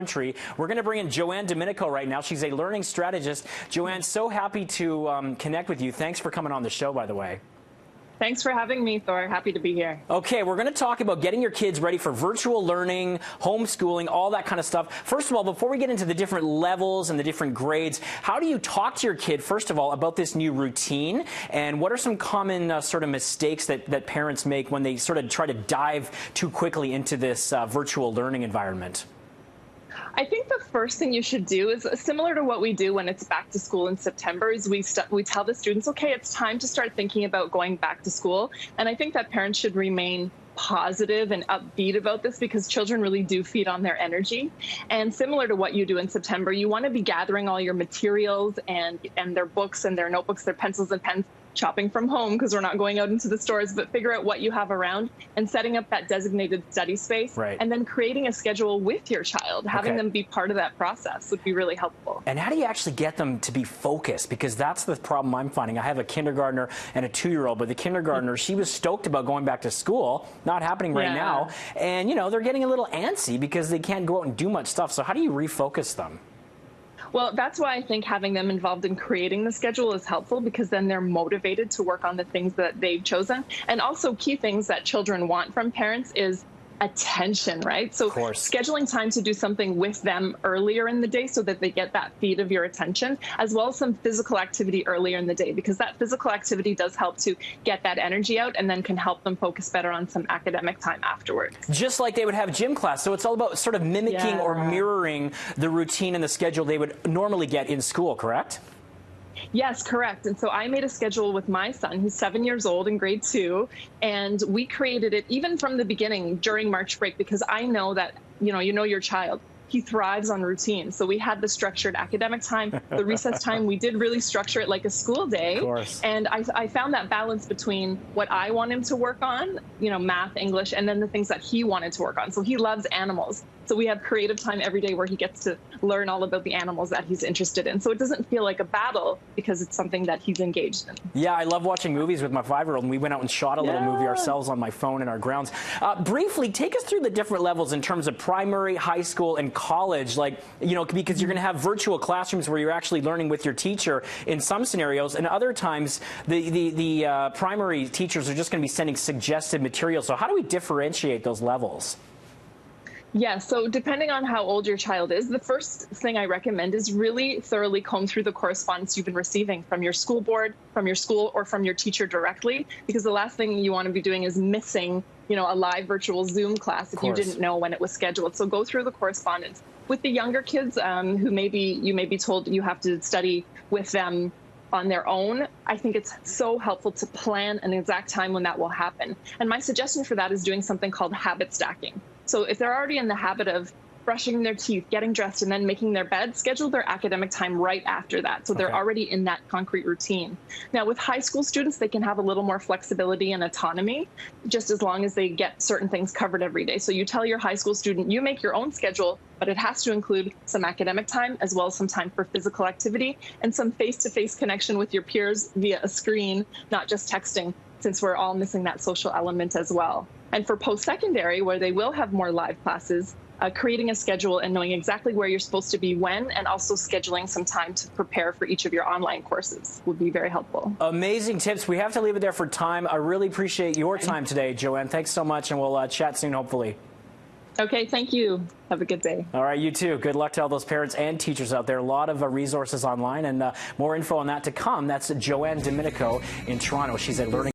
country. We're going to bring in Joanne Domenico right now. She's a learning strategist. Joanne, so happy to connect with you. Thanks for coming on the show, by the way. Thanks for having me, Thor. Happy to be here. Okay, we're going to talk about getting your kids ready for virtual learning, homeschooling, all that kind of stuff. First of all, before we get into the different levels and the different grades, how do you talk to your kid, first of all, about this new routine? And what are some common sort of mistakes that parents make when they sort of try to dive too quickly into this virtual learning environment? I think the first thing you should do is similar to what we do when it's back to school in September is we tell the students, okay, it's time to start thinking about going back to school. And I think that parents should remain positive and upbeat about this because children really do feed on their energy. And similar to what you do in September, you want to be gathering all your materials and their books and their notebooks, their pencils and pens, shopping from home because we're not going out into the stores, but figure out what you have around and setting up that designated study space. Right. And then creating a schedule with your child, having them be part of that process would be really helpful. And how do you actually get them to be focused? Because that's the problem I'm finding. I have a kindergartner and a 2-year-old, but the kindergartner, she was stoked about going back to school, not happening right now. And, you know, they're getting a little antsy because they can't go out and do much stuff. So how do you refocus them? Well, that's why I think having them involved in creating the schedule is helpful because then they're motivated to work on the things that they've chosen. And also key things that children want from parents is attention, right? So scheduling time to do something with them earlier in the day so that they get that feed of your attention, as well as some physical activity earlier in the day, because that physical activity does help to get that energy out and then can help them focus better on some academic time afterwards. Just like they would have gym class. So it's all about sort of mimicking or mirroring the routine and the schedule they would normally get in school, correct? Yes, correct. And so I made a schedule with my son, who's 7 years old in grade 2, and we created it even from the beginning during March break because I know that, you know your child. He thrives on routine. So we had the structured academic time, the recess time. We did really structure it like a school day. Of course. And I found that balance between what I want him to work on, math, English, and then the things that he wanted to work on. So he loves animals. So we have creative time every day where he gets to learn all about the animals that he's interested in. So it doesn't feel like a battle because it's something that he's engaged in. Yeah, I love watching movies with my 5-year-old, and we went out and shot a little movie ourselves on my phone in our grounds. Briefly, take us through the different levels in terms of primary, high school, and college, because you're going to have virtual classrooms where you're actually learning with your teacher in some scenarios, and other times the primary teachers are just going to be sending suggested material. So how do we differentiate those levels? Yeah, so depending on how old your child is, the first thing I recommend is really thoroughly comb through the correspondence you've been receiving from your school board, from your school, or from your teacher directly, because the last thing you want to be doing is missing, a live virtual Zoom class if you didn't know when it was scheduled. So go through the correspondence. With the younger kids who you may be told you have to study with them on their own, I think it's so helpful to plan an exact time when that will happen. And my suggestion for that is doing something called habit stacking. So if they're already in the habit of brushing their teeth, getting dressed, and then making their bed, schedule their academic time right after that. So they're already in that concrete routine. Now, with high school students, they can have a little more flexibility and autonomy, just as long as they get certain things covered every day. So you tell your high school student, you make your own schedule, but it has to include some academic time as well as some time for physical activity and some face-to-face connection with your peers via a screen, not just texting, since we're all missing that social element as well. And for post-secondary, where they will have more live classes, creating a schedule and knowing exactly where you're supposed to be when, and also scheduling some time to prepare for each of your online courses would be very helpful. Amazing tips. We have to leave it there for time. I really appreciate your time today, Joanne. Thanks so much, and we'll chat soon, hopefully. Okay, thank you. Have a good day. All right, you too. Good luck to all those parents and teachers out there. A lot of resources online, and more info on that to come. That's Joanne Domenico in Toronto. She's a learning